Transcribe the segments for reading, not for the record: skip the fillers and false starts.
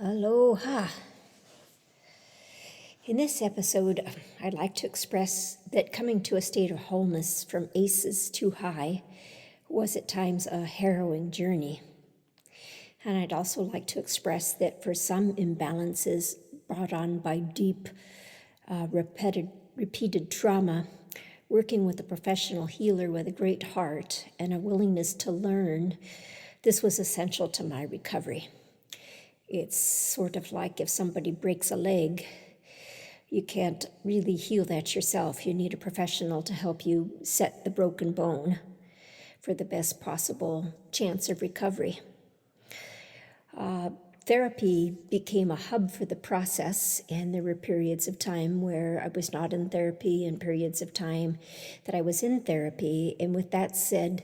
Aloha. In this episode, I'd like to express that coming to a state of wholeness from ACES too high was at times a harrowing journey. And I'd also like to express that for some imbalances brought on by deep, repeated trauma, working with a professional healer with a great heart and a willingness to learn, this was essential to my recovery. It's sort of like if somebody breaks a leg, you can't really heal that yourself. You need a professional to help you set the broken bone for the best possible chance of recovery. Therapy became a hub for the process, and there were periods of time where I was not in therapy and periods of time that I was in therapy. And with that said,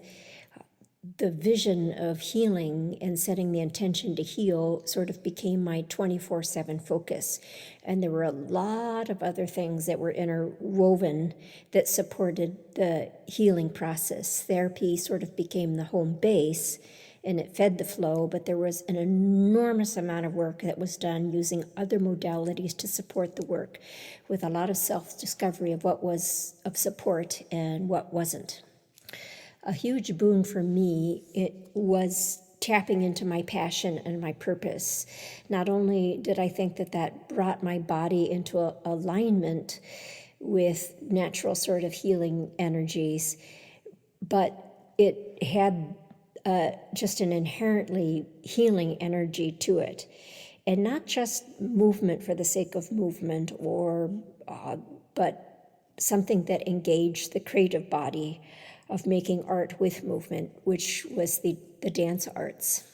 the vision of healing and setting the intention to heal sort of became my 24/7 focus. And there were a lot of other things that were interwoven that supported the healing process. Therapy sort of became the home base and it fed the flow, but there was an enormous amount of work that was done using other modalities to support the work, with a lot of self-discovery of what was of support and what wasn't. A huge boon for me, it was tapping into my passion and my purpose. Not only did I think that brought my body into alignment with natural sort of healing energies, but it had just an inherently healing energy to it. And not just movement for the sake of movement, but something that engaged the creative body of making art with movement, which was the dance arts.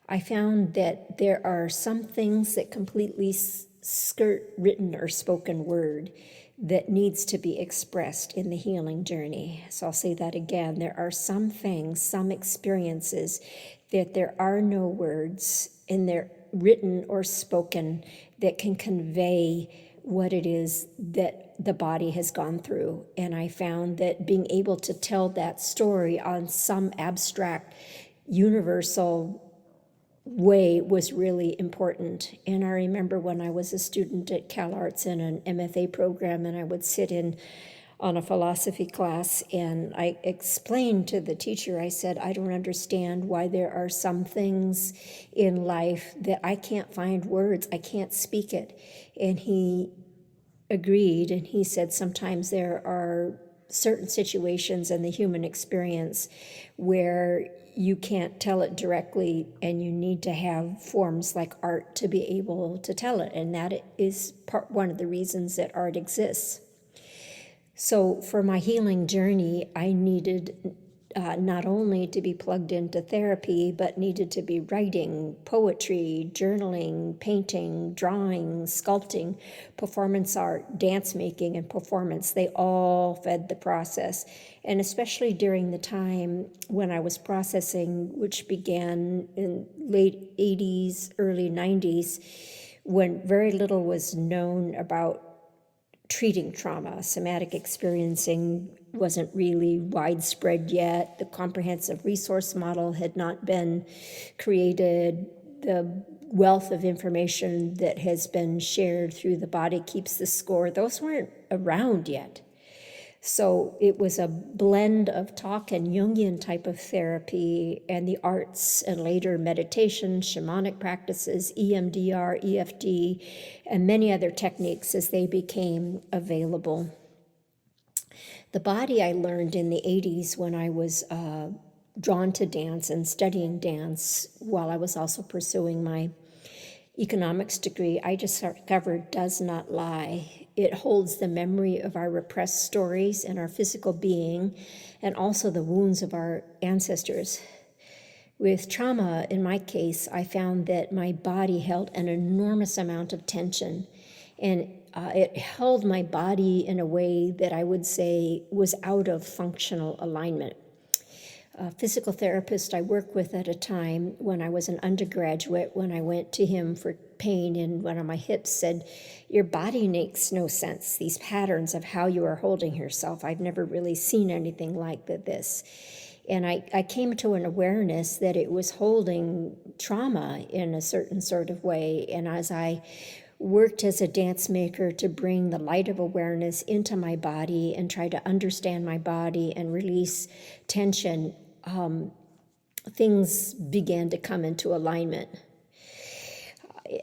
I found that there are some things that completely skirt written or spoken word that needs to be expressed in the healing journey. So I'll say that again. There are some things, some experiences that there are no words in there written or spoken that can convey what it is that the body has gone through. And I found that being able to tell that story on some abstract, universal way was really important. And I remember when I was a student at CalArts in an MFA program, and I would sit in on a philosophy class, and I explained to the teacher, I said, I don't understand why there are some things in life that I can't find words, I can't speak it. And he agreed, and he said sometimes there are certain situations in the human experience where you can't tell it directly, and you need to have forms like art to be able to tell it, and that is one of the reasons that art exists. So for my healing journey, I needed not only to be plugged into therapy, but needed to be writing, poetry, journaling, painting, drawing, sculpting, performance art, dance making, and performance. They all fed the process. And especially during the time when I was processing, which began in late 80s, early 90s, when very little was known about treating trauma. Somatic experiencing wasn't really widespread yet. The comprehensive resource model had not been created. The wealth of information that has been shared through The Body Keeps the Score, those weren't around yet. So it was a blend of talk and Jungian type of therapy and the arts, and later meditation, shamanic practices, EMDR, EFT, and many other techniques as they became available. The body I learned in the 80s when I was drawn to dance and studying dance while I was also pursuing my economics degree, I discovered does not lie. It holds the memory of our repressed stories and our physical being, and also the wounds of our ancestors. With trauma, in my case, I found that my body held an enormous amount of tension, and it held my body in a way that I would say was out of functional alignment. A physical therapist I worked with at a time when I was an undergraduate, when I went to him for pain in one of my hips, said, your body makes no sense, these patterns of how you are holding yourself. I've never really seen anything like this. And I came to an awareness that it was holding trauma in a certain sort of way. And as I worked as a dance maker to bring the light of awareness into my body and try to understand my body and release tension, things began to come into alignment.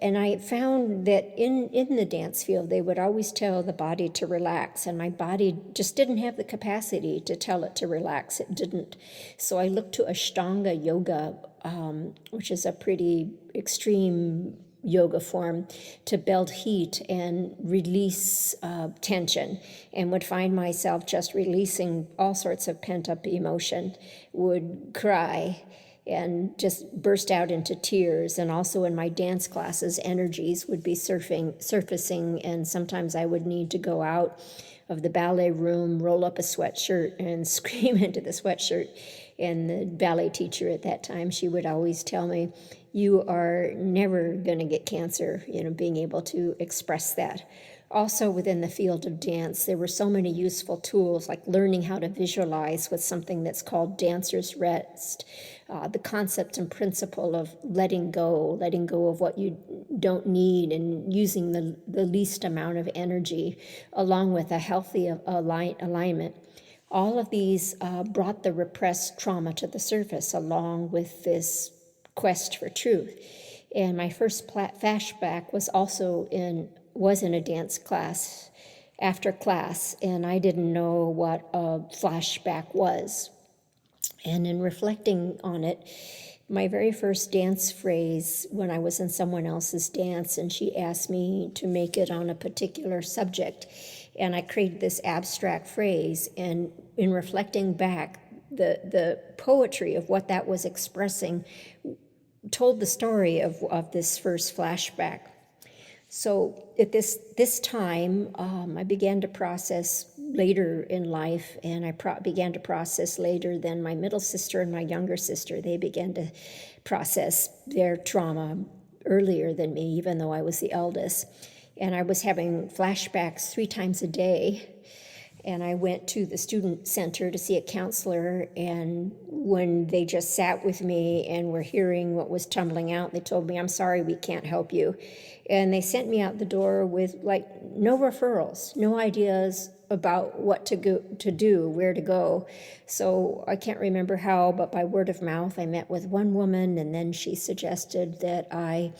And I found that in the dance field, they would always tell the body to relax, and my body just didn't have the capacity to tell it to relax. It didn't. So I looked to Ashtanga yoga, which is a pretty extreme yoga form, to build heat and release tension, and would find myself just releasing all sorts of pent-up emotion, would cry, and just burst out into tears. And also in my dance classes, energies would be surfacing, and sometimes I would need to go out of the ballet room, roll up a sweatshirt, and scream into the sweatshirt. And the ballet teacher at that time, she would always tell me, you are never going to get cancer, being able to express that. Also within the field of dance, there were so many useful tools, like learning how to visualize with something that's called dancer's rest, the concept and principle of letting go of what you don't need and using the least amount of energy, along with a healthy alignment. All of these brought the repressed trauma to the surface, along with this quest for truth. And my first flashback was in a dance class after class, and I didn't know what a flashback was. And in reflecting on it, my very first dance phrase when I was in someone else's dance, and she asked me to make it on a particular subject, and I created this abstract phrase, and in reflecting back, the poetry of what that was expressing told the story of this first flashback. So at this time, I began to process later in life, and I began to process later than my middle sister and my younger sister. They began to process their trauma earlier than me, even though I was the eldest. And I was having flashbacks 3 times a day. And I went to the student center to see a counselor, and when they just sat with me and were hearing what was tumbling out, they told me, I'm sorry, we can't help you. And they sent me out the door with no referrals, no ideas about what to do, where to go. So I can't remember how, but by word of mouth, I met with one woman, and then she suggested that I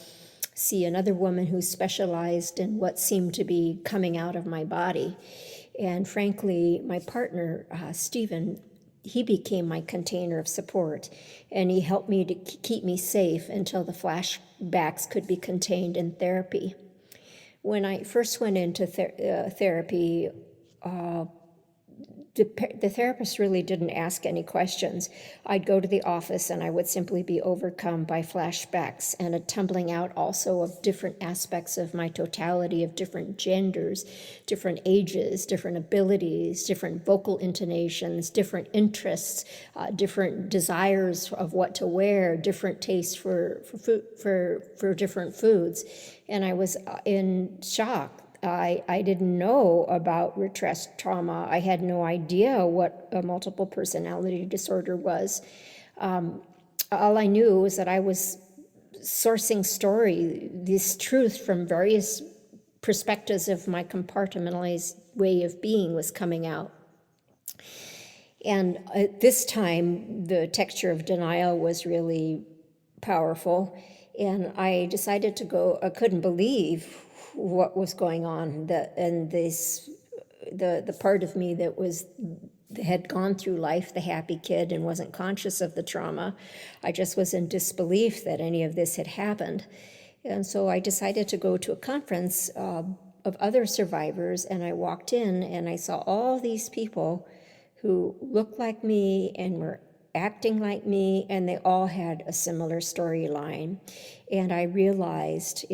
see another woman who specialized in what seemed to be coming out of my body. And frankly, my partner, Stephen, he became my container of support, and he helped me to keep me safe until the flashbacks could be contained in therapy. When I first went into therapy, the therapist really didn't ask any questions. I'd go to the office and I would simply be overcome by flashbacks and a tumbling out also of different aspects of my totality, of different genders, different ages, different abilities, different vocal intonations, different interests, different desires of what to wear, different tastes for different foods. And I was in shock. I didn't know about repressed trauma. I had no idea what a multiple personality disorder was. All I knew was that I was sourcing this truth from various perspectives of my compartmentalized way of being was coming out. And at this time, the texture of denial was really powerful. And I decided to go. I couldn't believe what was going on. The part of me that had gone through life, the happy kid, and wasn't conscious of the trauma. I just was in disbelief that any of this had happened. And so I decided to go to a conference of other survivors, and I walked in and I saw all these people who looked like me and were acting like me, and they all had a similar storyline. And I realized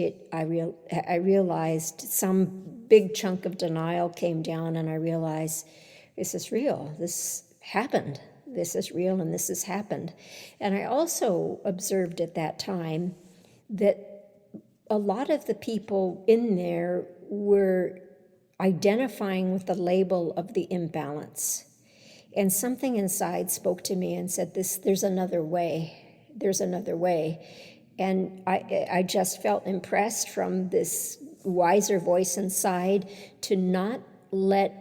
some big chunk of denial came down, and I realized this is real. This happened. This is real, and this has happened. And I also observed at that time that a lot of the people in there were identifying with the label of the imbalance. And something inside spoke to me and said, there's another way. There's another way. And I just felt impressed from this wiser voice inside to not let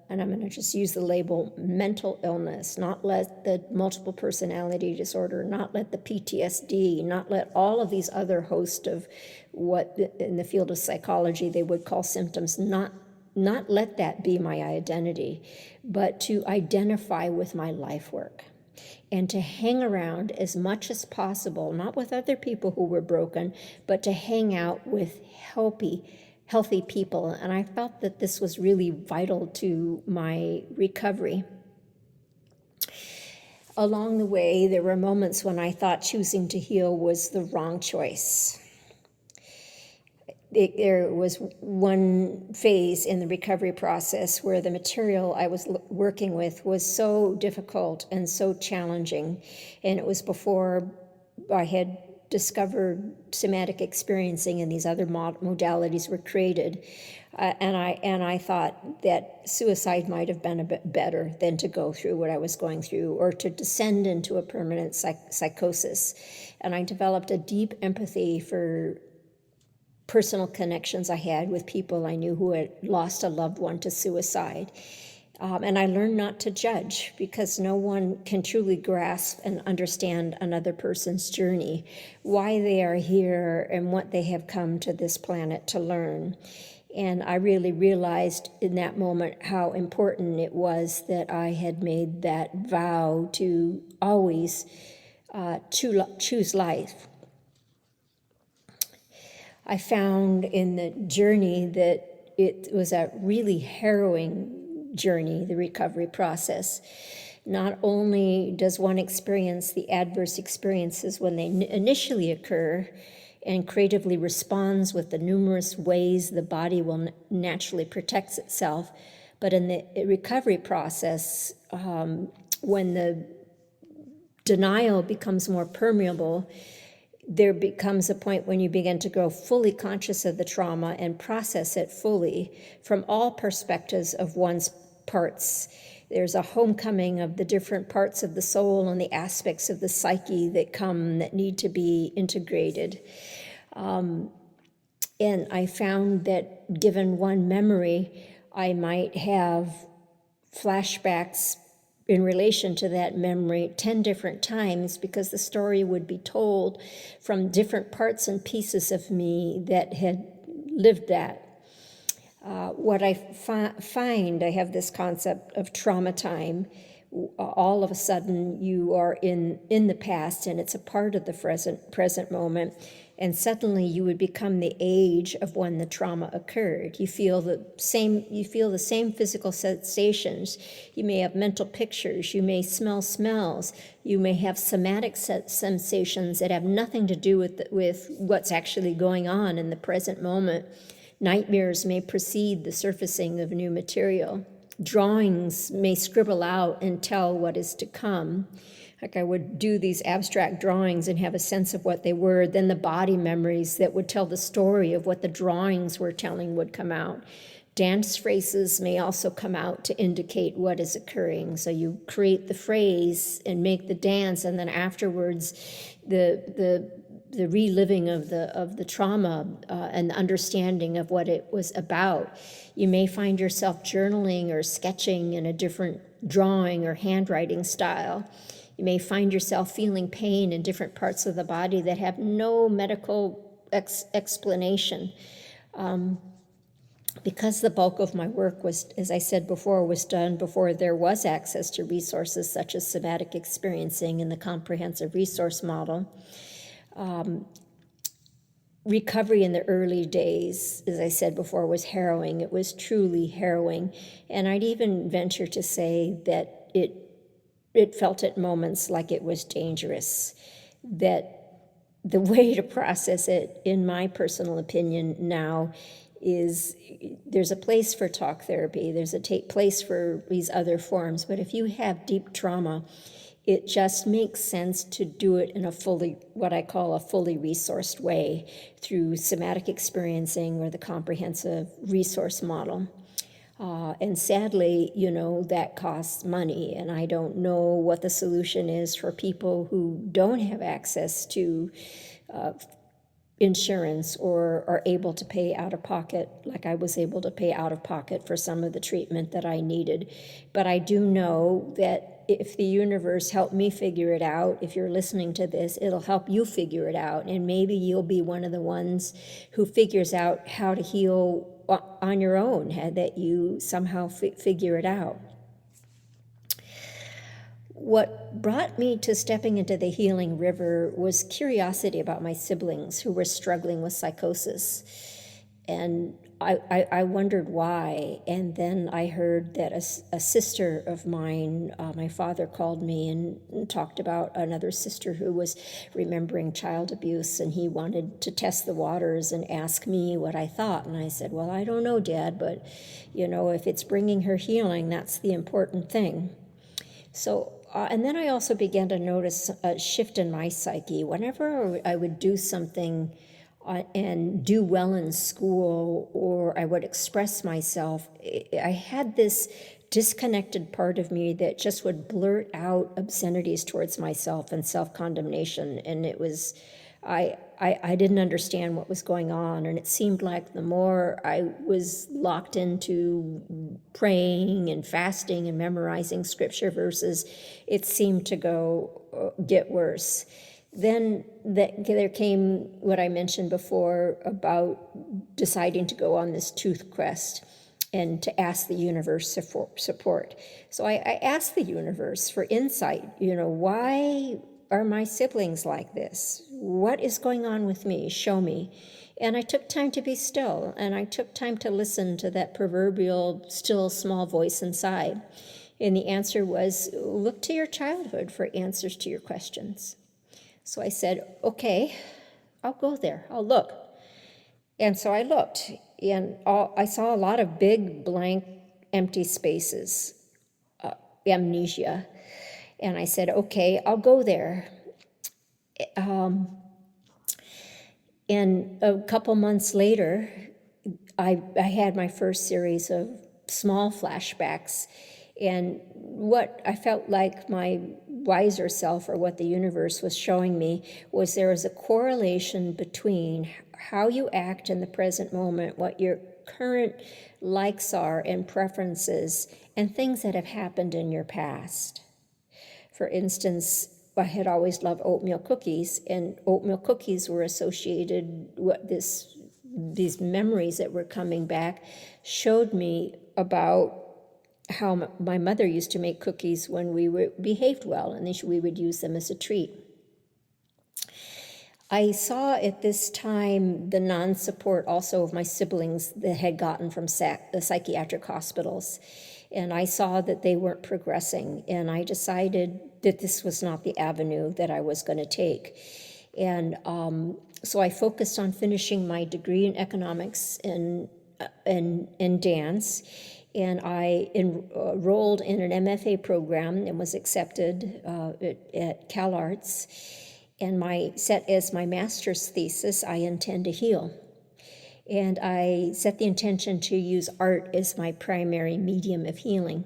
and I'm going to just use the label mental illness, not let the multiple personality disorder, not let the PTSD, not let all of these other host of what in the field of psychology they would call symptoms, not let that be my identity, but to identify with my life work and to hang around as much as possible, not with other people who were broken, but to hang out with healthy people. And I felt that this was really vital to my recovery. Along the way, there were moments when I thought choosing to heal was the wrong choice. There was one phase in the recovery process where the material I was working with was so difficult and so challenging, and it was before I had discovered somatic experiencing and these other modalities were created, and I thought that suicide might have been a bit better than to go through what I was going through or to descend into a permanent psychosis. And I developed a deep empathy for personal connections I had with people I knew who had lost a loved one to suicide. And I learned not to judge, because no one can truly grasp and understand another person's journey, why they are here and what they have come to this planet to learn. And I really realized in that moment how important it was that I had made that vow to always choose life. I found in the journey that it was a really harrowing journey, the recovery process. Not only does one experience the adverse experiences when they initially occur and creatively responds with the numerous ways the body will naturally protect itself, but in the recovery process, when the denial becomes more permeable, there becomes a point when you begin to grow fully conscious of the trauma and process it fully from all perspectives of one's parts. There's a homecoming of the different parts of the soul and the aspects of the psyche that need to be integrated. And I found that given one memory, I might have flashbacks in relation to that memory 10 different times, because the story would be told from different parts and pieces of me that had lived that. What I find, I have this concept of trauma time. All of a sudden you are in the past and it's a part of the present moment, and suddenly you would become the age of when the trauma occurred. You feel the same physical sensations. You may have mental pictures. You may smell smells. You may have somatic sensations that have nothing to do with what's actually going on in the present moment. Nightmares may precede the surfacing of new material. Drawings may scribble out and tell what is to come. Like I would do these abstract drawings and have a sense of what they were. Then the body memories that would tell the story of what the drawings were telling would come out. Dance phrases may also come out to indicate what is occurring. So you create the phrase and make the dance, and then afterwards the reliving of the trauma and the understanding of what it was about. You may find yourself journaling or sketching in a different drawing or handwriting style. You may find yourself feeling pain in different parts of the body that have no medical explanation. Because the bulk of my work was, as I said before, was done before there was access to resources such as somatic experiencing and the comprehensive resource model. Recovery in the early days, as I said before, was harrowing. It was truly harrowing. And I'd even venture to say that it felt at moments like it was dangerous. That the way to process it, in my personal opinion now, is there's a place for talk therapy. There's a place for these other forms. But if you have deep trauma, it just makes sense to do it in what I call a fully resourced way through somatic experiencing or the comprehensive resource model. And sadly, that costs money, and I don't know what the solution is for people who don't have access to insurance or are able to pay out of pocket, like I was able to pay out of pocket for some of the treatment that I needed. But I do know that if the universe helped me figure it out, if you're listening to this, it'll help you figure it out. And maybe you'll be one of the ones who figures out how to heal on your own, that you somehow figure it out. What brought me to stepping into the healing river was curiosity about my siblings who were struggling with psychosis. And I wondered why. And then I heard that a sister of mine, my father called me and talked about another sister who was remembering child abuse, and he wanted to test the waters and ask me what I thought. And I said, well, I don't know, Dad, but, if it's bringing her healing, that's the important thing. So, and then I also began to notice a shift in my psyche. Whenever I would do something and do well in school, or I would express myself, I had this disconnected part of me that just would blurt out obscenities towards myself and self-condemnation. And it was, I didn't understand what was going on, and it seemed like the more I was locked into praying and fasting and memorizing scripture verses, it seemed to get worse. Then there came what I mentioned before about deciding to go on this tooth quest and to ask the universe for support. So I asked the universe for insight. Why are my siblings like this? What is going on with me? Show me. And I took time to be still, and I took time to listen to that proverbial still small voice inside. And the answer was, look to your childhood for answers to your questions. So I said, okay, I'll go there, I'll look. And so I looked, and I saw a lot of big, blank, empty spaces, amnesia. And I said, okay, I'll go there. And a couple months later, I had my first series of small flashbacks. And what I felt like my wiser self, or what the universe was showing me, was there was a correlation between how you act in the present moment, what your current likes are and preferences, and things that have happened in your past. For instance, I had always loved oatmeal cookies, and oatmeal cookies were associated with these memories that were coming back showed me about how my mother used to make cookies when we behaved well, and we would use them as a treat. I saw at this time the non-support also of my siblings that had gotten from the psychiatric hospitals. And I saw that they weren't progressing, and I decided that this was not the avenue that I was going to take. And so I focused on finishing my degree in economics and dance, and I enrolled in an MFA program and was accepted at CalArts. And set as my master's thesis, I intend to heal. And I set the intention to use art as my primary medium of healing.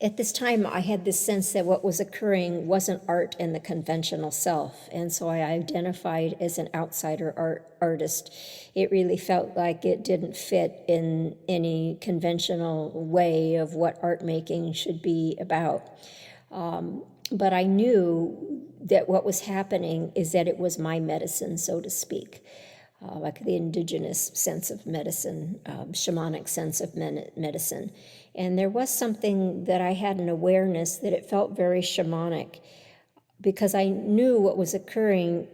At this time, I had this sense that what was occurring wasn't art in the conventional self, and so I identified as an outsider artist. It really felt like it didn't fit in any conventional way of what art making should be about. But I knew that what was happening is that it was my medicine, so to speak. Like the indigenous sense of medicine, shamanic sense of medicine. And there was something that I had an awareness that it felt very shamanic, because I knew what was occurring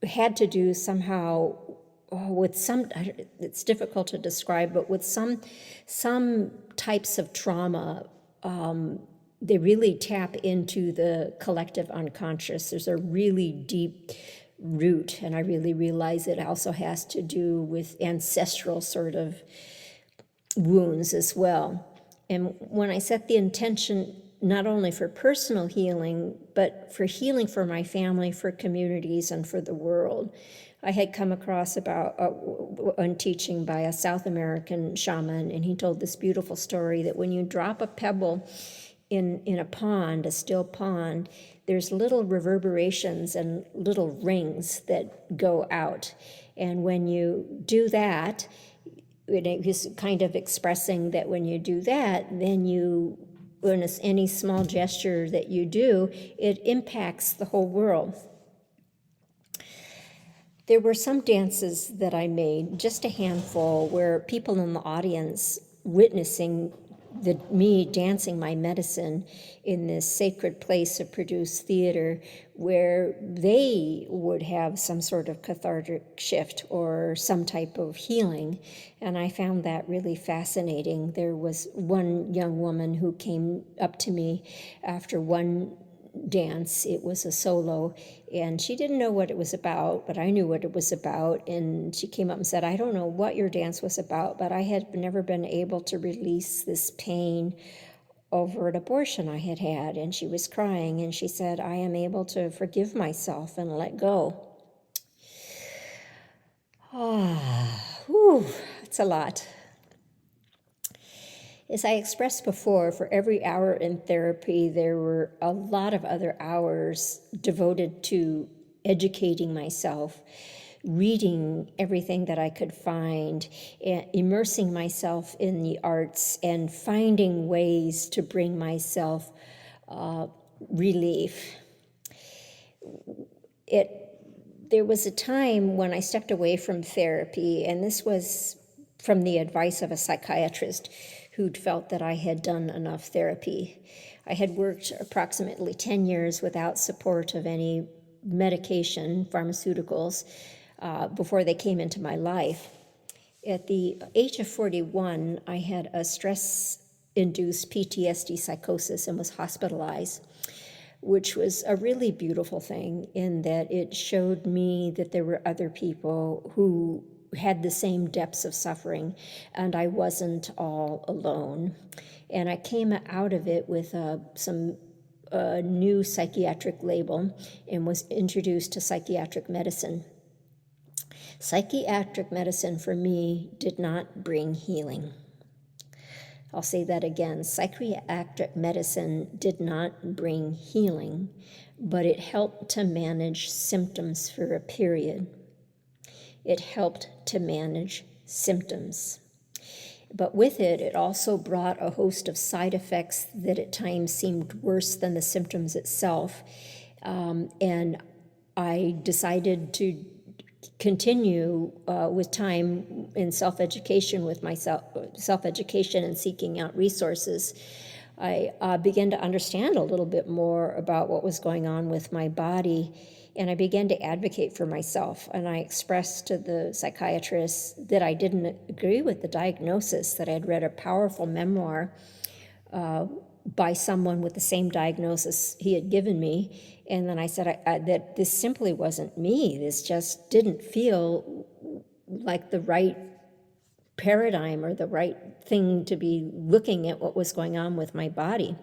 had to do somehow with it's difficult to describe, but with some types of trauma. They really tap into the collective unconscious. There's a really deep root, and I really realize it also has to do with ancestral sort of wounds as well. And when I set the intention not only for personal healing, but for healing for my family, for communities, and for the world. I had come across about one teaching by a South American shaman, and he told this beautiful story that when you drop a pebble in a pond, a still pond, there's little reverberations and little rings that go out. And when you do that, he's kind of expressing that when you do that, then when it's any small gesture that you do, it impacts the whole world. There were some dances that I made, just a handful, where people in the audience witnessing me dancing my medicine in this sacred place of produced theater, where they would have some sort of cathartic shift or some type of healing. And I found that really fascinating. There was one young woman who came up to me after one dance. It was a solo, and she didn't know what it was about, but I knew what it was about. And she came up and said, I don't know what your dance was about, but I had never been able to release this pain over an abortion I had had. And she was crying, and she said, I am able to forgive myself and let go. It's a lot. As I expressed before, for every hour in therapy, there were a lot of other hours devoted to educating myself, reading everything that I could find, immersing myself in the arts, and finding ways to bring myself relief. There was a time when I stepped away from therapy, and this was from the advice of a psychiatrist who'd felt that I had done enough therapy. I had worked approximately 10 years without support of any medication, pharmaceuticals, before they came into my life. At the age of 41, I had a stress-induced PTSD psychosis and was hospitalized, which was a really beautiful thing in that it showed me that there were other people who had the same depths of suffering, and I wasn't all alone. And I came out of it with some new psychiatric label and was introduced to psychiatric medicine. Psychiatric medicine for me did not bring healing. I'll say that again. Psychiatric medicine did not bring healing, but it helped to manage symptoms for a period. It helped to manage symptoms. But with it, it also brought a host of side effects that at times seemed worse than the symptoms itself. And I decided to continue with time in self-education with myself, self-education and seeking out resources. I began to understand a little bit more about what was going on with my body, and I began to advocate for myself. And I expressed to the psychiatrist that I didn't agree with the diagnosis, that I had read a powerful memoir by someone with the same diagnosis he had given me. And then I said that this simply wasn't me. This just didn't feel like the right paradigm or the right thing to be looking at what was going on with my body.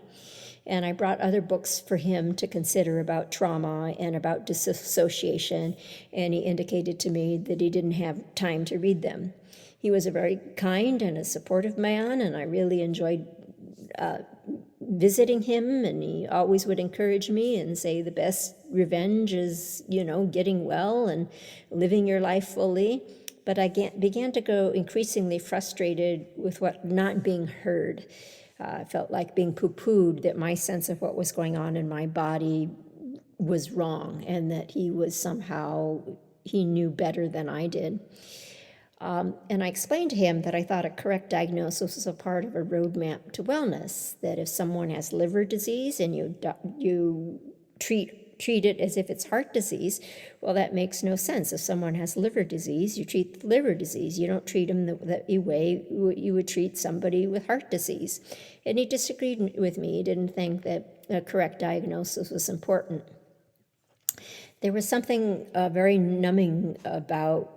And I brought other books for him to consider about trauma and about disassociation, and he indicated to me that he didn't have time to read them. He was a very kind and a supportive man, and I really enjoyed visiting him, and he always would encourage me and say the best revenge is, getting well and living your life fully. But I began to go increasingly frustrated with not being heard. I felt like being poo-pooed, that my sense of what was going on in my body was wrong, and that he knew better than I did. And I explained to him that I thought a correct diagnosis was a part of a roadmap to wellness, that if someone has liver disease and you treat it as if it's heart disease, well, that makes no sense. If someone has liver disease, you treat the liver disease. You don't treat them the way you would treat somebody with heart disease. And he disagreed with me. He didn't think that a correct diagnosis was important. There was something very numbing about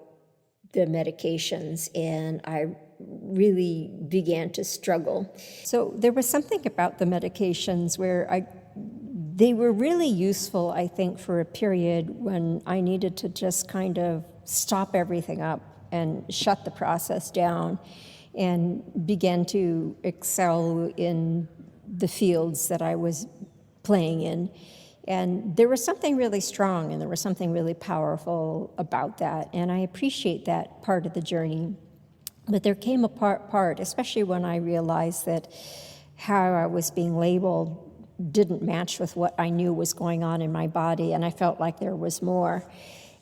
the medications, and I really began to struggle. So there was something about the medications where they were really useful, I think, for a period when I needed to just kind of stop everything up and shut the process down and begin to excel in the fields that I was playing in. And there was something really strong and there was something really powerful about that. And I appreciate that part of the journey. But there came a part, especially when I realized that how I was being labeled didn't match with what I knew was going on in my body, and I felt like there was more.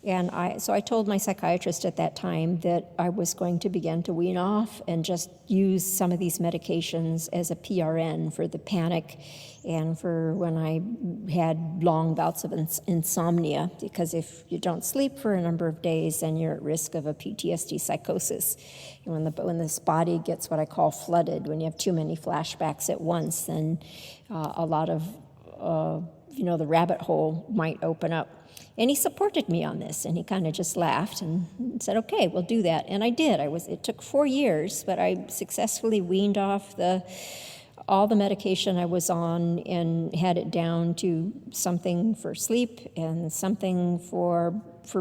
And so I told my psychiatrist at that time that I was going to begin to wean off and just use some of these medications as a PRN for the panic and for when I had long bouts of insomnia, because if you don't sleep for a number of days, then you're at risk of a PTSD psychosis. And when this body gets what I call flooded, when you have too many flashbacks at once, then a lot of, the rabbit hole might open up. And he supported me on this, and he kind of just laughed and said, okay, we'll do that. And I did. It took 4 years, but I successfully weaned off all the medication I was on and had it down to something for sleep and something for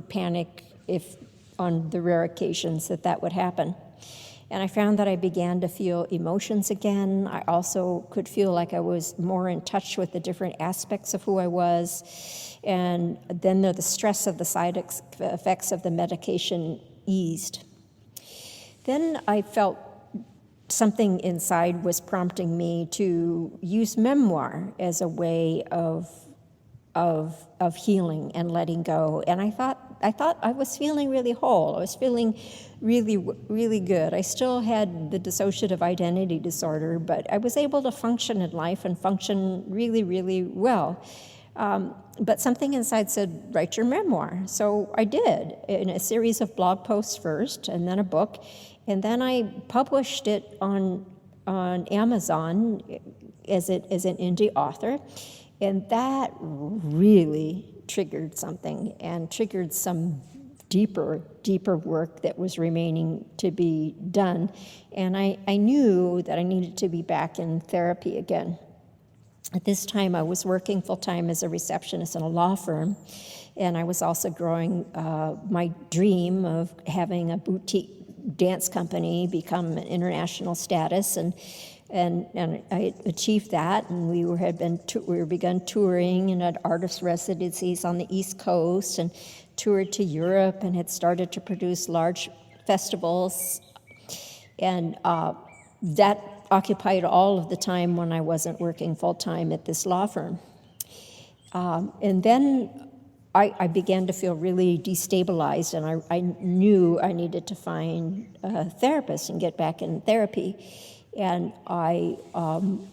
panic, if on the rare occasions that would happen. And I found that I began to feel emotions again. I also could feel like I was more in touch with the different aspects of who I was. And then the stress of the side effects of the medication eased. Then I felt something inside was prompting me to use memoir as a way of healing and letting go. And I thought I was feeling really whole. I was feeling really, really good. I still had the dissociative identity disorder, but I was able to function in life and function really, really well. But something inside said, write your memoir. So I did, in a series of blog posts first, and then a book. And then I published it on Amazon as an indie author. And that really triggered something, and triggered some deeper work that was remaining to be done. And I knew that I needed to be back in therapy again. At this time, I was working full-time as a receptionist in a law firm, and I was also growing my dream of having a boutique dance company become an international status, and I achieved that, and we begun touring and had artist residencies on the East Coast and toured to Europe and had started to produce large festivals, and that occupied all of the time when I wasn't working full-time at this law firm. And then I began to feel really destabilized, and I knew I needed to find a therapist and get back in therapy. And I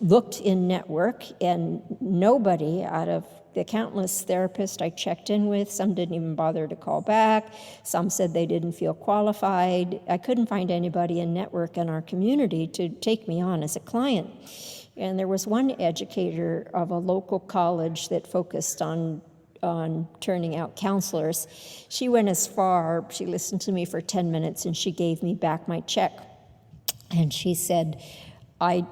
looked in network, and nobody out of the countless therapists I checked in with, some didn't even bother to call back, some said they didn't feel qualified. I couldn't find anybody in network in our community to take me on as a client. And there was one educator of a local college that focused on turning out counselors. She went as far, she listened to me for 10 minutes, and she gave me back my check. And she said, I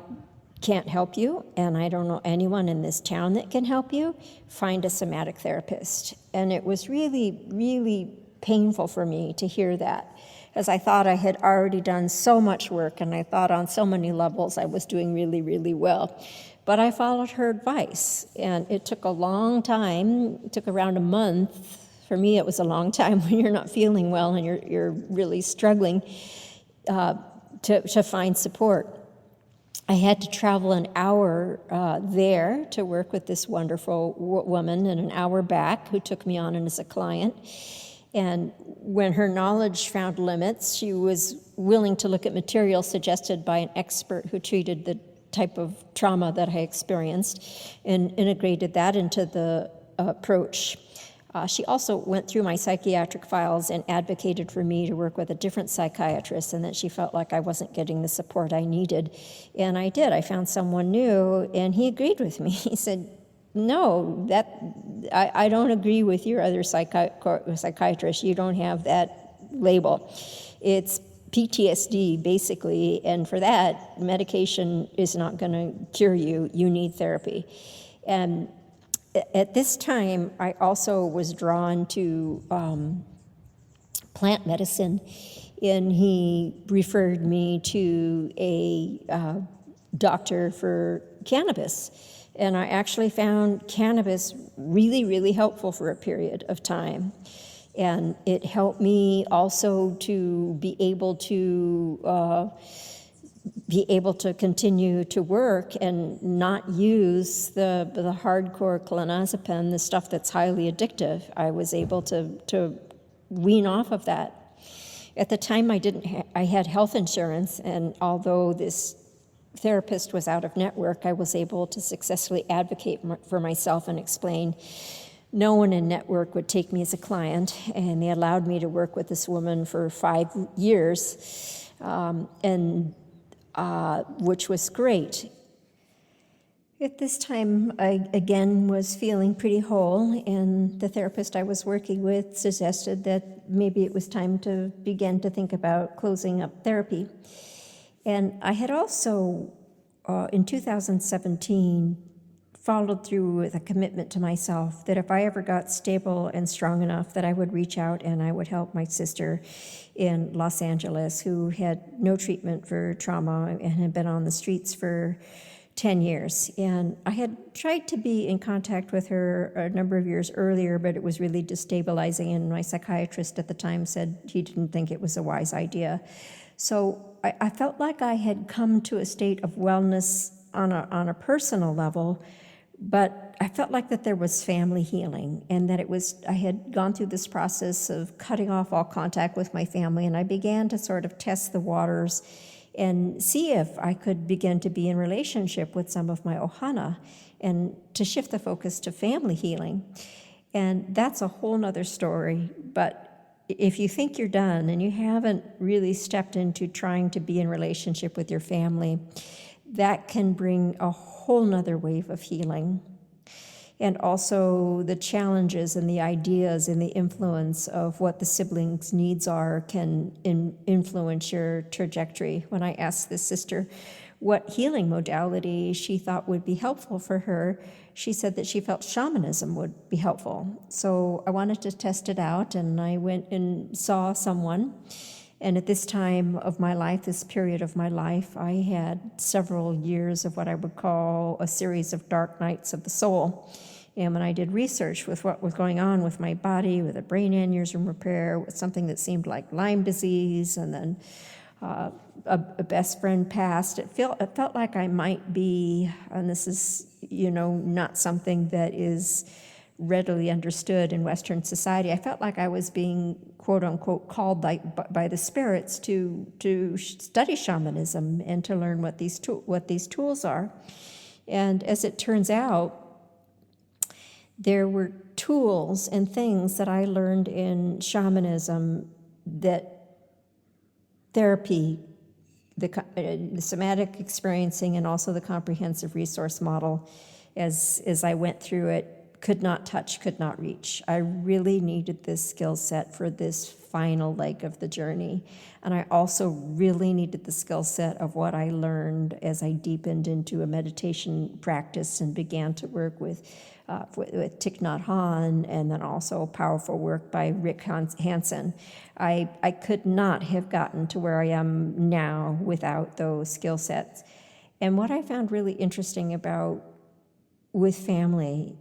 can't help you, and I don't know anyone in this town that can help you. Find a somatic therapist. And it was really, really painful for me to hear that, as I thought I had already done so much work, and I thought on so many levels I was doing really, really well. But I followed her advice, and it took a long time. It took around a month. For me, it was a long time when you're not feeling well and you're really struggling to find support. I had to travel an hour there to work with this wonderful woman, and an hour back, who took me on as a client. And when her knowledge found limits, she was willing to look at material suggested by an expert who treated the type of trauma that I experienced and integrated that into the approach. She also went through my psychiatric files and advocated for me to work with a different psychiatrist, and that she felt like I wasn't getting the support I needed. And I did. I found someone new, and he agreed with me. He said, no, I don't agree with your other psychiatrist. You don't have that label. It's PTSD, basically, and for that, medication is not going to cure you. You need therapy. And at this time, I also was drawn to plant medicine, and he referred me to a doctor for cannabis. And I actually found cannabis really, really helpful for a period of time. And it helped me also to be able to continue to work and not use the hardcore clonazepam, the stuff that's highly addictive. I was able to wean off of that. At the time, I had health insurance, and although this therapist was out of network, I was able to successfully advocate for myself and explain no one in network would take me as a client, and they allowed me to work with this woman for 5 years, which was great. At this time, I again was feeling pretty whole, and the therapist I was working with suggested that maybe it was time to begin to think about closing up therapy. And I had also, in 2017, followed through with a commitment to myself that if I ever got stable and strong enough, that I would reach out and I would help my sister in Los Angeles, who had no treatment for trauma and had been on the streets for 10 years. And I had tried to be in contact with her a number of years earlier, but it was really destabilizing, and my psychiatrist at the time said he didn't think it was a wise idea. So I felt like I had come to a state of wellness on a personal level, but I felt like that there was family healing, and that I had gone through this process of cutting off all contact with my family, and I began to sort of test the waters and see if I could begin to be in relationship with some of my ohana and to shift the focus to family healing. And that's a whole nother story, but if you think you're done and you haven't really stepped into trying to be in relationship with your family, that can bring a whole nother wave of healing. And also the challenges and the ideas and the influence of what the siblings' needs are can influence your trajectory. When I asked this sister what healing modality she thought would be helpful for her, she said that she felt shamanism would be helpful. So I wanted to test it out, and I went and saw someone. And at this time of my life, this period of my life, I had several years of what I would call a series of dark nights of the soul. And when I did research with what was going on with my body, with a brain aneurysm repair, with something that seemed like Lyme disease, and then a best friend passed, it felt like I might be, and this is, not something that is readily understood in Western society. I felt like I was being, quote unquote, called by the spirits to study shamanism and to learn what these tools are. And as it turns out, there were tools and things that I learned in shamanism that therapy, the somatic experiencing, and also the comprehensive resource model, as I went through it, could not touch, could not reach. I really needed this skill set for this final leg of the journey. And I also really needed the skill set of what I learned as I deepened into a meditation practice and began to work with Thich Nhat Hanh, and then also powerful work by Rick Hansen. I could not have gotten to where I am now without those skill sets. And what I found really interesting about with family,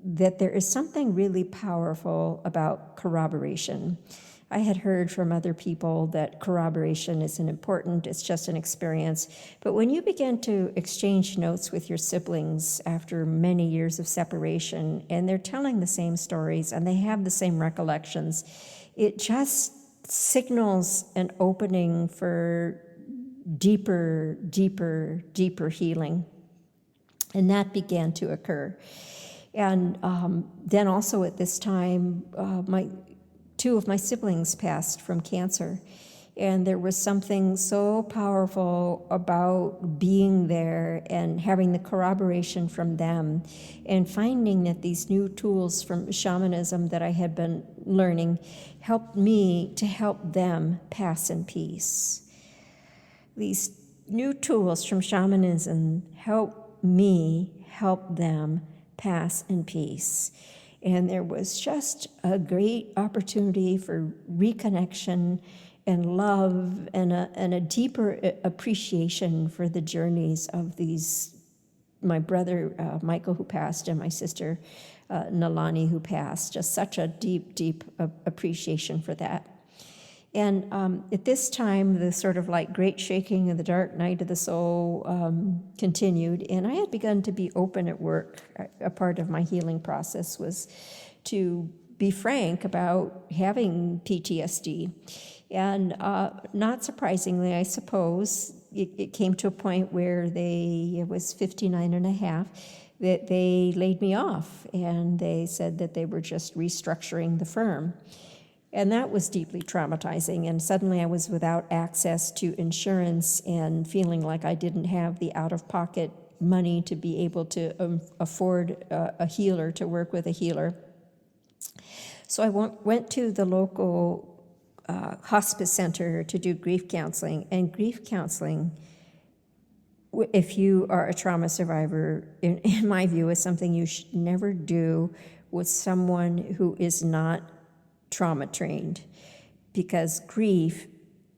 that there is something really powerful about corroboration. I had heard from other people that corroboration isn't important, it's just an experience. But when you begin to exchange notes with your siblings after many years of separation, and they're telling the same stories and they have the same recollections, it just signals an opening for deeper healing. And that began to occur. And then also at this time, two of my siblings passed from cancer. And there was something so powerful about being there and having the corroboration from them and finding that these new tools from shamanism that I had been learning helped me to help them pass in peace. These new tools from shamanism help me help them pass in peace. And there was just a great opportunity for reconnection and love and a deeper appreciation for the journeys of these, my brother Michael who passed and my sister Nalani who passed, just such a deep appreciation for that. And at this time, the sort of like great shaking of the dark night of the soul continued, and I had begun to be open at work. A part of my healing process was to be frank about having PTSD. And not surprisingly, I suppose, it came to a point where it was 59 and a half, that they laid me off, and they said that they were just restructuring the firm. And that was deeply traumatizing, and suddenly I was without access to insurance and feeling like I didn't have the out-of-pocket money to be able to afford a healer, to work with a healer. So I went to the local hospice center to do grief counseling, and grief counseling, if you are a trauma survivor, in my view, is something you should never do with someone who is not trauma trained, because grief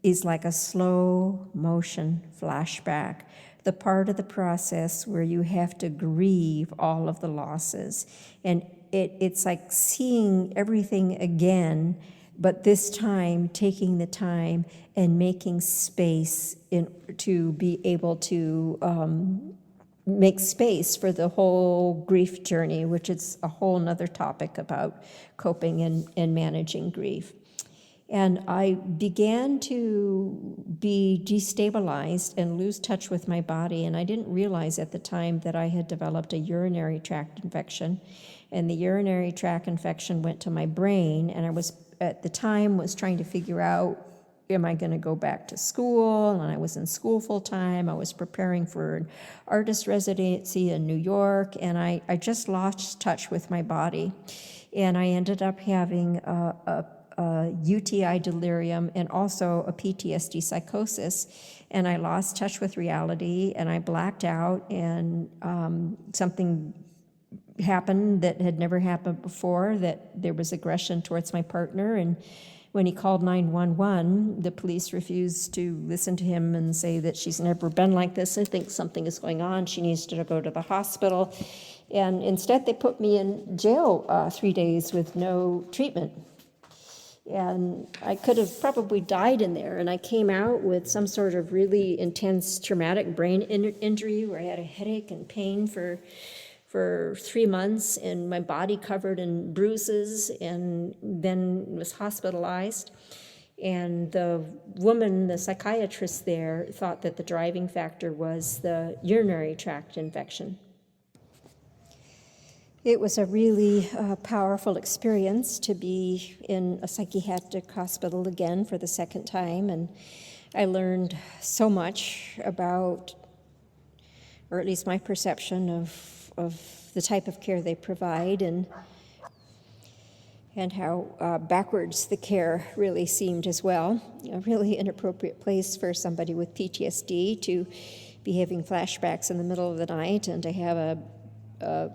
is like a slow motion flashback, the part of the process where you have to grieve all of the losses. And it's like seeing everything again, but this time taking the time and making space to be able to make space for the whole grief journey, which is a whole nother topic about coping and managing grief. And I began to be destabilized and lose touch with my body, and I didn't realize at the time that I had developed a urinary tract infection, and the urinary tract infection went to my brain, and I was, at the time, was trying to figure out, am I going to go back to school? And I was in school full time. I was preparing for an artist residency in New York, and I just lost touch with my body. And I ended up having a UTI delirium and also a PTSD psychosis. And I lost touch with reality, and I blacked out, and something happened that had never happened before, that there was aggression towards my partner. And when he called 911, the police refused to listen to him and say that she's never been like this. I think something is going on. She needs to go to the hospital. And instead, they put me in jail 3 days with no treatment. And I could have probably died in there. And I came out with some sort of really intense traumatic brain injury where I had a headache and pain for 3 months, and my body covered in bruises, and then was hospitalized. And the woman, the psychiatrist there, thought that the driving factor was the urinary tract infection. It was a really powerful experience to be in a psychiatric hospital again for the second time, and I learned so much about, or at least my perception of the type of care they provide, and how backwards the care really seemed as well. A really inappropriate place for somebody with PTSD to be having flashbacks in the middle of the night, and to have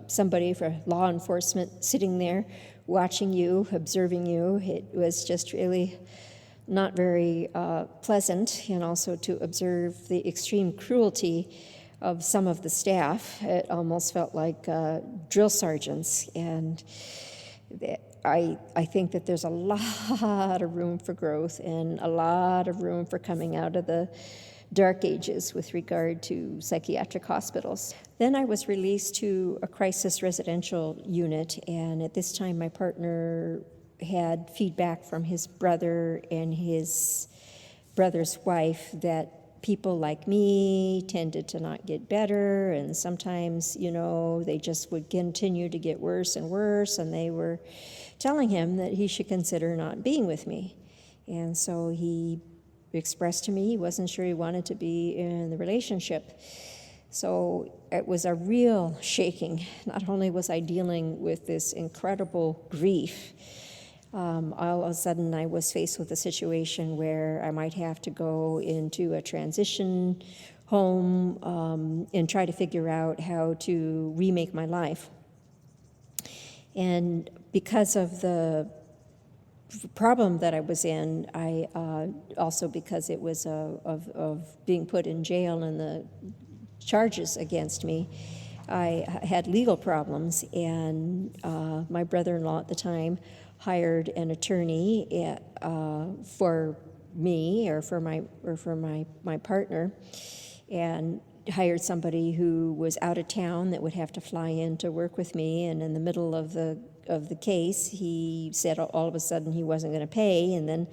somebody for law enforcement sitting there watching you, observing you. It was just really not very pleasant, and also to observe the extreme cruelty of some of the staff. It almost felt like drill sergeants, and I think that there's a lot of room for growth and a lot of room for coming out of the dark ages with regard to psychiatric hospitals. Then I was released to a crisis residential unit, and at this time my partner had feedback from his brother and his brother's wife that people like me tended to not get better, and sometimes, they just would continue to get worse and worse, and they were telling him that he should consider not being with me. And so he expressed to me he wasn't sure he wanted to be in the relationship. So it was a real shaking. Not only was I dealing with this incredible grief, all of a sudden I was faced with a situation where I might have to go into a transition home and try to figure out how to remake my life. And because of the problem that I was in, I also because it was of being put in jail and the charges against me, I had legal problems, and my brother-in-law at the time hired an attorney for me or for my partner, and hired somebody who was out of town that would have to fly in to work with me. And in the middle of the case, he said all of a sudden he wasn't going to pay, and then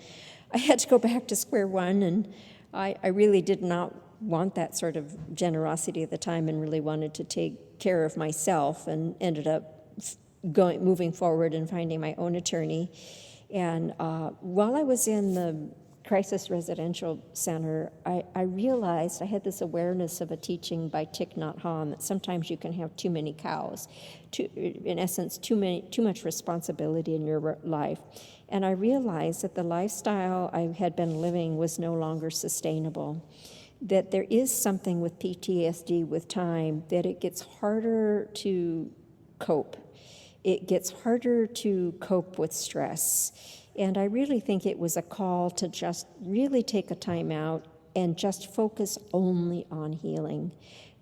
I had to go back to square one. And I really did not want that sort of generosity at the time, and really wanted to take care of myself, and ended up moving forward and finding my own attorney. And while I was in the crisis residential center, I realized I had this awareness of a teaching by Thich Nhat Hanh that sometimes you can have too many cows, in essence, too much responsibility in your life. And I realized that the lifestyle I had been living was no longer sustainable, that there is something with PTSD with time, that it gets harder to cope. It gets harder to cope with stress. And I really think it was a call to just really take a time out and just focus only on healing.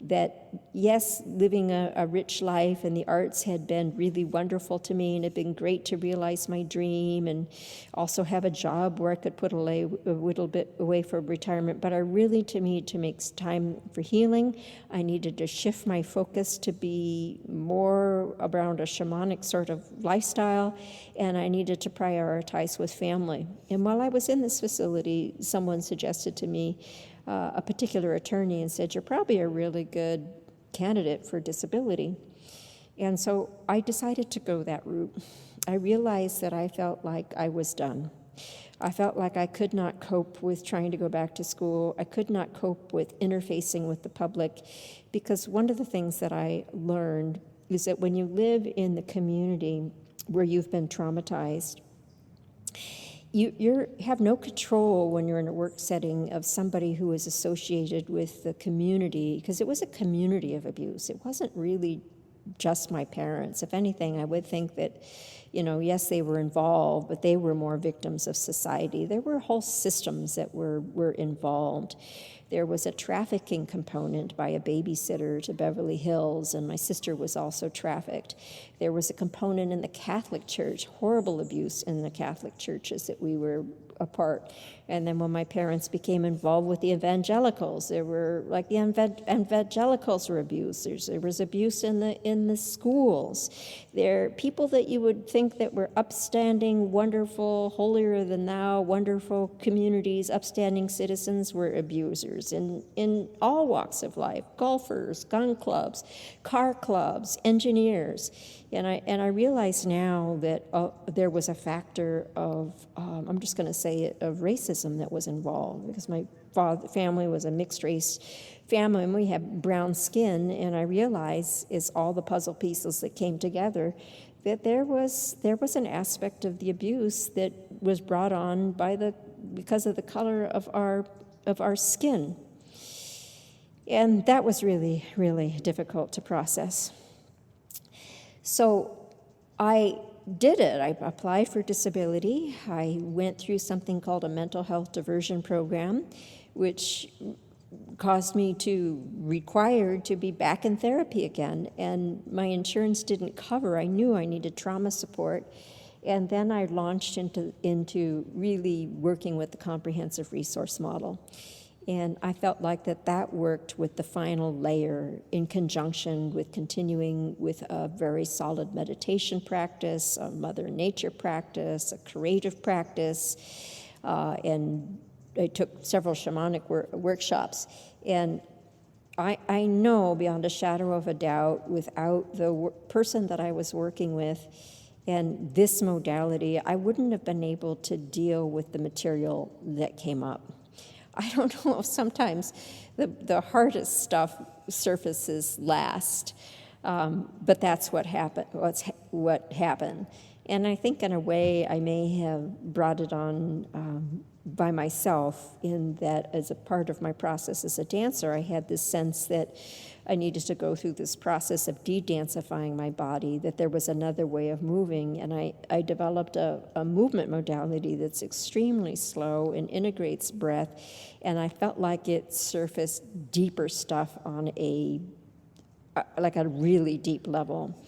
That, yes, living a rich life and the arts had been really wonderful to me, and it had been great to realize my dream and also have a job where I could put a little bit away for retirement. But I really, to make time for healing, I needed to shift my focus to be more around a shamanic sort of lifestyle, and I needed to prioritize with family. And while I was in this facility, someone suggested to me, a particular attorney, and said, "You're probably a really good candidate for disability." And so I decided to go that route. I realized that I felt like I was done. I felt like I could not cope with trying to go back to school. I could not cope with interfacing with the public, because one of the things that I learned is that when you live in the community where you've been traumatized, you have no control when you're in a work setting of somebody who is associated with the community, because it was a community of abuse. It wasn't really just my parents. If anything, I would think that, yes, they were involved, but they were more victims of society. There were whole systems that were involved. There was a trafficking component by a babysitter to Beverly Hills, and my sister was also trafficked. There was a component in the Catholic Church, horrible abuse in the Catholic churches that we were a part. And then when my parents became involved with the evangelicals, there were, like, the evangelicals were abusers. There was abuse in the schools. There people that you would think that were upstanding, wonderful, holier than thou, wonderful communities, upstanding citizens, were abusers in all walks of life: golfers, gun clubs, car clubs, engineers. And I realize now that there was a factor of, I'm just going to say it, of racism that was involved, because my family was a mixed race family, and we had brown skin. And I realized, as all the puzzle pieces that came together, that there was an aspect of the abuse that was brought on because of the color of our skin. And that was really, really difficult to process. So I did it. I applied for disability. I went through something called a mental health diversion program, which caused me to required to be back in therapy again. And my insurance didn't cover. I knew I needed trauma support. And then I launched into really working with the comprehensive resource model. And I felt like that worked with the final layer in conjunction with continuing with a very solid meditation practice, a Mother Nature practice, a creative practice, and I took several shamanic workshops. And I know beyond a shadow of a doubt, without the person that I was working with and this modality, I wouldn't have been able to deal with the material that came up. I don't know if sometimes the hardest stuff surfaces last, but that's what happened. What happened, and I think in a way I may have brought it on by myself, in that as a part of my process as a dancer, I had this sense that I needed to go through this process of de-dancifying my body, that there was another way of moving, and I developed a movement modality that's extremely slow and integrates breath, and I felt like it surfaced deeper stuff on like a really deep level.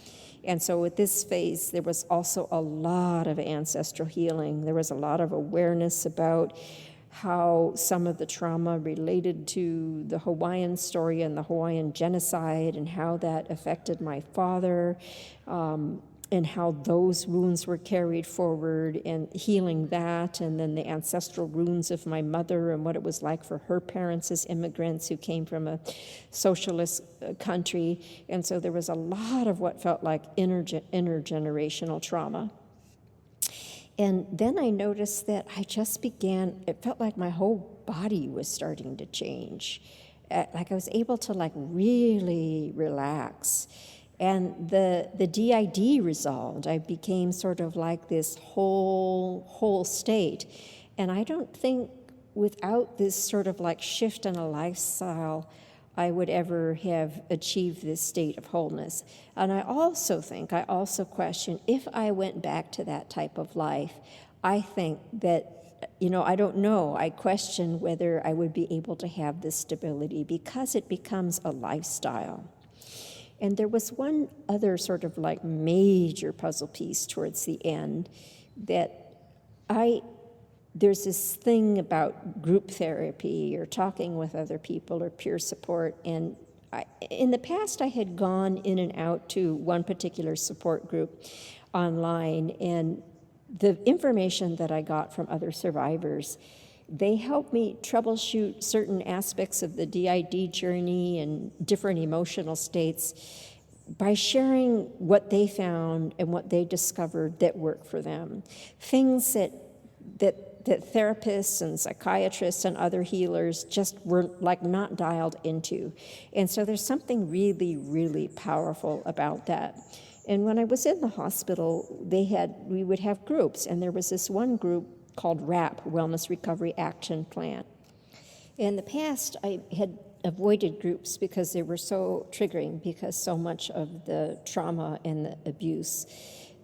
And so with this phase, there was also a lot of ancestral healing. There was a lot of awareness about how some of the trauma related to the Hawaiian story and the Hawaiian genocide, and how that affected my father, and how those wounds were carried forward, and healing that, and then the ancestral wounds of my mother and what it was like for her parents as immigrants who came from a socialist country. And so there was a lot of what felt like intergenerational trauma. And then I noticed that it felt like my whole body was starting to change. Like I was able to really relax. And the DID resolved. I became sort of like this whole state. And I don't think without this sort of shift in a lifestyle, I would ever have achieved this state of wholeness. And I also question, if I went back to that type of life, I think that, I don't know, I question whether I would be able to have this stability, because it becomes a lifestyle. And there was one other sort of major puzzle piece towards the end, that there's this thing about group therapy or talking with other people or peer support. And in the past, I had gone in and out to one particular support group online, and the information that I got from other survivors, they helped me troubleshoot certain aspects of the DID journey and different emotional states by sharing what they found and what they discovered that worked for them. Things that therapists and psychiatrists and other healers just were not dialed into. And so there's something really, really powerful about that. And when I was in the hospital, we would have groups, and there was this one group called WRAP, Wellness Recovery Action Plan. In the past, I had avoided groups because they were so triggering, because so much of the trauma and the abuse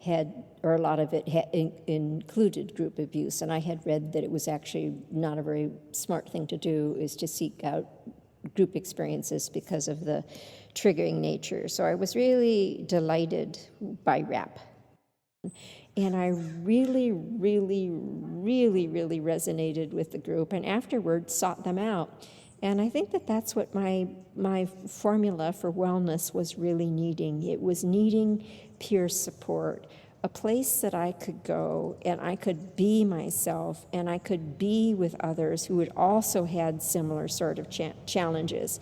a lot of it had included group abuse. And I had read that it was actually not a very smart thing to do, is to seek out group experiences because of the triggering nature. So I was really delighted by WRAP. And I really, really, really, really resonated with the group, and afterwards sought them out. And I think that that's what my formula for wellness was really needing. It was needing peer support, a place that I could go and I could be myself, and I could be with others who had also had similar sort of challenges.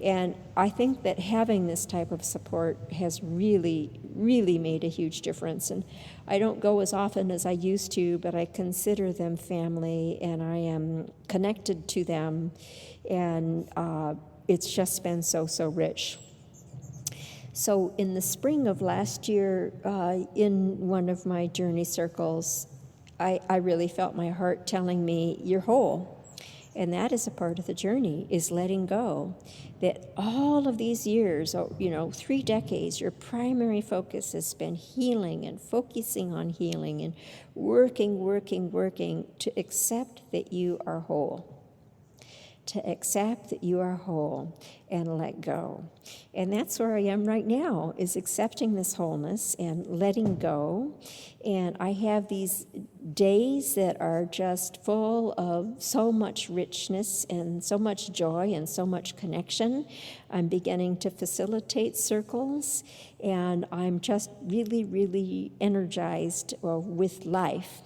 And I think that having this type of support has really, really made a huge difference. And I don't go as often as I used to, but I consider them family, and I am connected to them. And it's just been so rich. So in the spring of last year, in one of my journey circles, I really felt my heart telling me, you're whole. And that is a part of the journey, is letting go. That all of these years, 3 decades, your primary focus has been healing and focusing on healing and working to accept that you are whole. To accept that you are whole and let go. And that's where I am right now, is accepting this wholeness and letting go. And I have these days that are just full of so much richness and so much joy and so much connection. I'm beginning to facilitate circles, and I'm just really, really energized with life.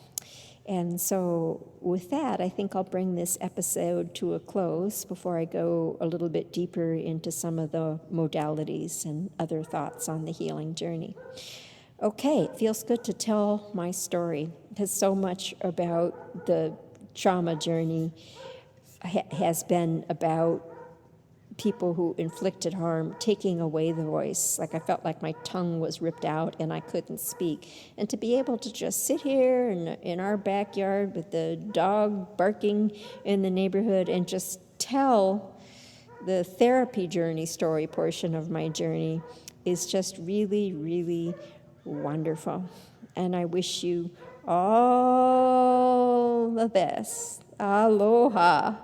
And so with that, I think I'll bring this episode to a close before I go a little bit deeper into some of the modalities and other thoughts on the healing journey. Okay, it feels good to tell my story, because so much about the trauma journey has been about people who inflicted harm taking away the voice. Like I felt like my tongue was ripped out and I couldn't speak. And to be able to just sit here in our backyard with the dog barking in the neighborhood and just tell the therapy journey story portion of my journey is just really, really wonderful. And I wish you all the best. Aloha.